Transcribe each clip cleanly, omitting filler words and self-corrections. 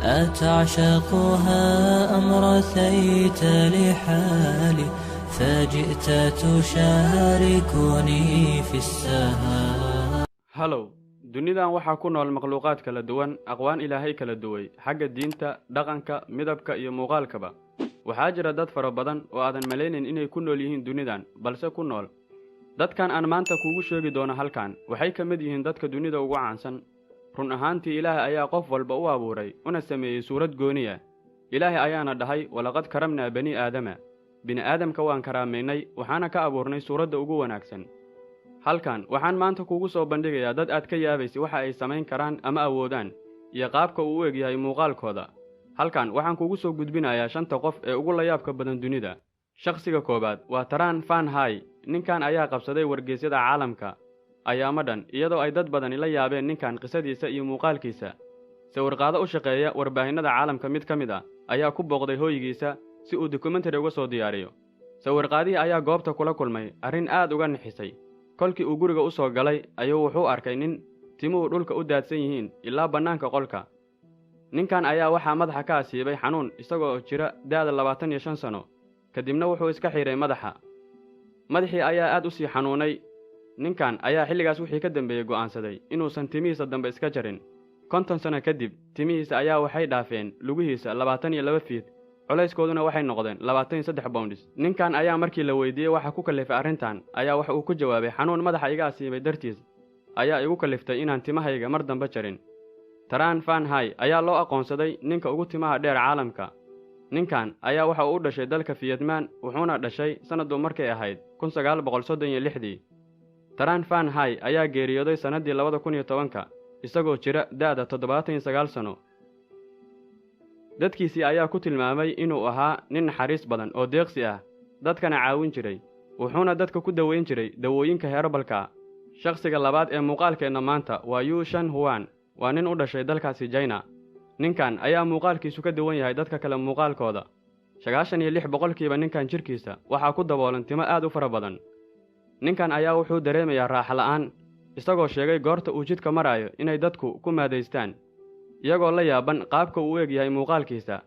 أتعشقها أم رثيت لحالي فجئت تشاركني في السهام. هلو dunidan waxaa ku nool makhluuqaad kala duwan aqwaan ilaahay kala duway xagga diinta dhaqanka midabka iyo muuqaalkaba waxaa jira dad fara badan oo aadan malaynin inay ku nool yihiin dunidan balse ku nool dadkan aan maanta kuugu sheegi doono halkan waxay ka mid yihiin dadka dunida ugu caansan run ahaantii ilaahay ayaa qof walba u abuuray una sameeyey suurad gooniya ilaahay ayaana dhahay walaqad karamnaa bani aadama bini aadamka waan karaamaynay waxaana ka abuurnay suuradda ugu wanaagsan halkan waxaan maanta kuugu soo bandhigayaa dad aad ka yaabaysa waxa ay samayn karaan ama awoodaan iyo qaabka uu u eg yahay muuqaalkooda halkan waxaan kuugu soo gudbinayaa 5 qof ee ugu la yaabka badan dunida shakhsiga koobaad waa Taran Van Hay ninkan ayaa qabsaday wargeysyada caalamka ayaama dhan iyadoo ay dad badan la yaabeen ninkan qisadiisa iyo muuqaalkiisa sawir-qaado u shaqeeya warbaahinada caalamka mid ka mid ah ayaa ku booqday hooyigiisa si uu documentary uga soo diyaariyo sawir-qaadihii ayaa goobta kula kulmay arrin aad uga nixisay kolkii uu guriga u soo galay ayuu wuxuu arkay nin timuhu dhulka u daadsan yihiin ilaa bannaanka qolka ninkan ayaa waxaa madaxa ka asiibay xanuun isagoo jira da'da 25 sano kadibna wuxuu iska xiray madaxii ayaa aad u sii xanuunay ninkan ayaa xilligaas wixii ka dambeeyay go'aansaday inuusan timihiisa dambe iska jarin 50 sano kadib timihiisa ayaa waxay dhaafeen lugihiisa 22 feet culayskooduna waxay noqdeen 23 pounds ninkan ayaa markii la weydiiyay waxa ku kalifay arrintan ayaa waxa uu ku jawaabay xanuun madaxa iga asiibay dartiis ayaa igu kaliftay inaan timahayga mar dambe jarin Taran Van Hay ayaa loo aqoonsaday ninka ugu timaha dheer caalamka ninkan ayaa waxa uu u dhashay dalka Vietnam wuxuuna dhashay sanadu markay ahayd 1936 Taran Van Hay ayaa geeriyooday sanadii 2010 isagoo jira da'da 79 sano dadkiisii ayaa ku tilmaamay inuu ahaa nin naxariis badan oo deeqsi ah dadkana caawin jiray wuxuuna dadka ku daweyn jiray dawooyinka heerbalka shakhsiga labaad ee muuqaalkeena maanta waa Yu Shan Huan waa nin u dhashay dalkaasi China ninkan ayaa muuqaalkiisu ka duwan yahay dadka kale muuqaalkooda 96% ninkan jirkiisa waxaa ku daboolan timo aad u fara badan ninkan ayaa wuxuu dareemayaa raaxo la'aan isagoo sheegay goorta uu jidka marayo inay dadku ku maadeystaan iyagoo la yaaban qaabka uu eeg yahay muuqaalkiisa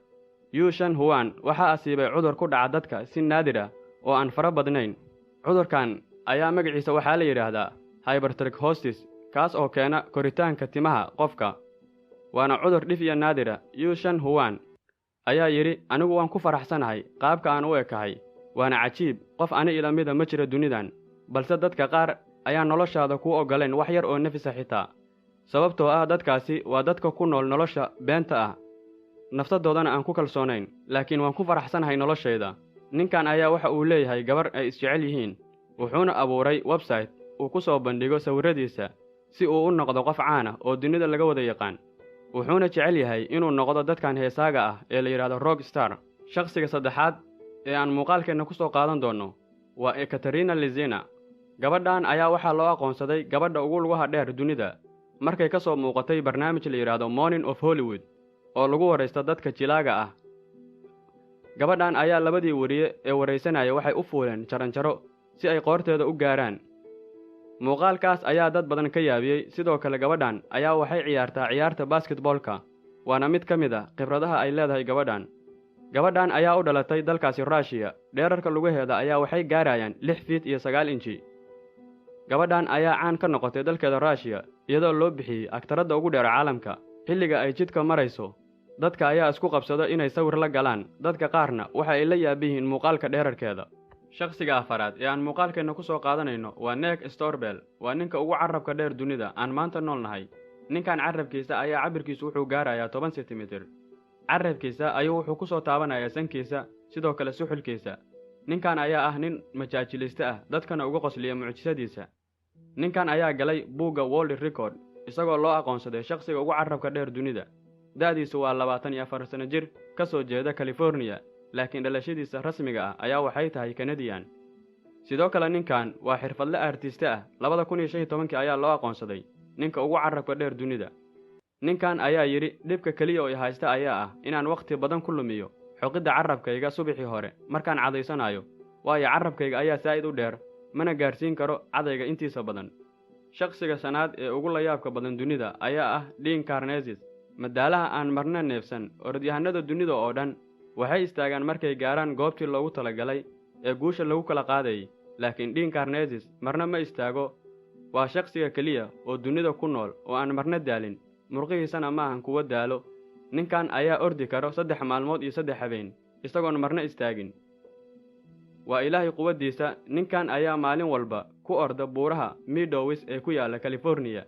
Yu Shan Huan waxa asiibay cudur ku dhaca dadka si naadir ah oo aan fara badnayn cudurkan ayaa magaciisa waxa la yiraahdaa hypertrichosis kaas oo keena koritaanka timaha qofka waana cudur dhif iyo naadir ah Yu Shan Huan ayaa yiri anigu waan ku faraxsanahay qaabka aan u ekahay waana cajiib qof ani ila mid ma jira dunidan balse dadka qaar ayaa noloshaada ku ogoleen wax yar oo nafis xitaa sababtoo ah dadkaasi waa dadka ku nool nolosha beenta ah naftadoodana aan ku kalsoonayn laakiin waan ku faraxsanahay noloshayda ninkan ayaa waxa uu leeyahay gabar ay isjecel yihiin wuxuuna abuuray website uu ku soo bandhigo sawiradiisa si uu u noqdo qof caan ah oo dunida laga wada yaqaan wuxuuna jecel yahay inuu noqdo dadkan heesaaga ah ee la yiraahdo rock star shakhsiga saddexaad ee aan muuqaalkeena ku soo qaadan doono waa Ekaterina Lizina gabadhan ayaa waxaa loo aqoonsaday gabadha ugu lugaha dheer dunida markay ka soo muuqatay barnaamij la yiraahdo Morning of Hollywood oo lagu wareysto dadka jilaaga ah gabadhan ayaa labadii wariye ee wareysanaya waxay u fuuleen jaranjaro si ay qoorteeda u gaaraan muuqaalkaas ayaa dad badan ka yaabiyay sidoo kale gabadhan ayaa waxay ciyaartaa ciyaarta basketballka waana mid ka mid ah khibradaha ay leedahay gabadhan ayaa u dhalatay dalkaasi Russia dheerarka lugaheeda ayaa waxay gaarayaan 6 feet iyo 9 inchi gabadhan ayaa caan ka noqotay dalkeeda Russia iyadoo loo bixiyay aktarada ugu dheer caalamka xilliga ay jidka marayso dadka ayaa isku qabsada inay sawir la galaan dadka qaarna waxa ay la yaabihiin muuqaalka dheerarkeeda shakhsiga afaraad ee aan muuqaalkeena ku soo qaadanayno waa Nick Storbell waa ninka ugu carabka dheer dunida aan maanta noolnahay ninkan carabkiisa ayaa cabirkiisu wuxuu gaarayaa 10 cm carabkiisa ayuu wuxuu ku soo taabanayaa sankiisa sidoo kale suxulkiisa ninkan ayaa ah nin majaajilista ah dadkana uga qosliya mucjisadiisa ninkan ayaa galay buugga World Record isagoo loo aqoonsaday shakhsiga ugu carabka dheer dunida da'diisu waa 24 sano jir ka soo jeeda California laakiin dhalashadiisa rasmiga ah ayaa waxay tahay Canadian sidoo kale ninkan waa xirfadle artist ah 2015 ayaa loo aqoonsaday ninka ugu carabka dheer dunida ninkan ayaa yiri dhibka kaliya oo ay haysta ayaa ah inaan waqti badan ku lumiyo xoqida carabkayga subaxii hore markaan cadaysanayo waayo carabkayga ayaa saa'id u dheer mana gaarsiin karo cadayga intiisa badan shakhsiga sanaad ee ugu la yaabka badan dunida ayaa ah Dean Karnazes madaalaha aan marna neefsan orodyahanada dunida oo dhan waxay istaagaan markay gaaraan goobtii loogu talagalay ee guusha lagu kala qaadayay, laakiin Dean Karnazes marna ma istaago. waa shakhsiga keliya oo dunida ku nool oo aan marna daalin, murqihiisana ma ahan kuwa daalo. ninkan ayaa ordi karo 3 maalmood iyo 3 habeen isagoon marna istaagin. waa ilaahay quwadiisa. ninkan ayaa maalin walba ku orda buuraha Meadows ee ku yaala California.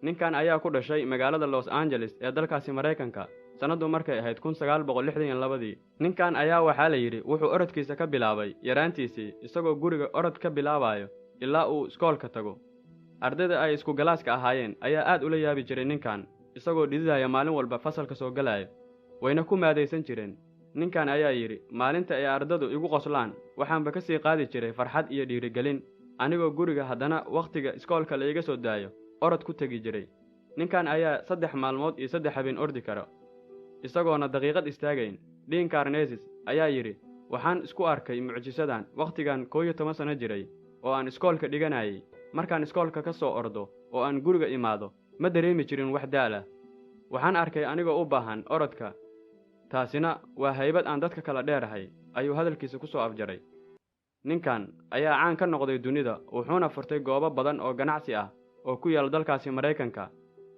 ninkan ayaa ku dhashay magaalada Los Angeles ee dalkaasi Mareykanka sanadu markay ahayd 1962. ninkan ayaa waxaa la yidhi wuxuu orodkiisa ka bilaabay yaraantiisii isagoo guriga orod ka bilaabayo ilaa uu iskoolka tago. ardayda ay isku galaaska ahaayeen ayaa aad ula yaabi jiray ninkan isagoo dhididaya maalin walba fasalka soo galaya, wayna ku maadaysan jireen. ninkan ayaa yidhi maalinta ay ardadu igu qoslaan waxaanba ka sii qaadi jiray farxad iyo dhiirigelin, anigoo guriga haddana wakhtiga iskoolka la iga soo daayo orod ku tegi jiray. ninkan ayaa 3 maalmood iyo 3 habeen ordi kara isagoona daqiiqad istaagayn. Dean Karnazes ayaa yidhi waxaan isku arkay mucjisadan wakhtigan 11 sano jiray oo aan iskoolka dhiganayay. markaan iskoolka ka soo ordo oo aan guriga imaado ma dareemi jirin wax daala. waxaan arkay anigoo u baahan orodka. taasina waa haybad aan dadka kala dheerahay, ayuu hadalkiisa ku soo afjaray. ninkan ayaa caan ka noqday dunida, wuxuuna furtay goobo badan oo ganacsi ah oo ku yaal dalkaasi Mareykanka,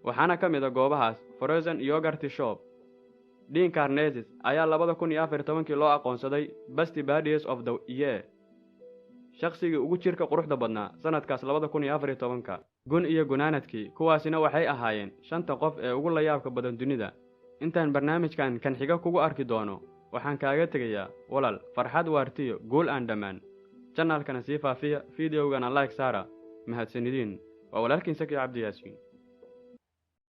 waxaana ka mid ah goobahaas Frozen Yogurt Shop. Dean Karnazes ayaa 2014 loo aqoonsaday Best Badies of the Year, shakhsigii ugu jirka quruxda badnaa sanadkaas 2014. gun iyo gunaanadkii kuwaasina waxay ahaayeen 5 qof ee ugu layaabka badan dunida. intaan barnaamijkan kan xiga kugu arki doono waxaan kaaga tegayaa walaal farxad waartiyo guul aan dhammaan. channelkana sii faafiya, fideogana like saara. mahadsanidin. waa walaalkiin Saki Cabdi Yaasiin.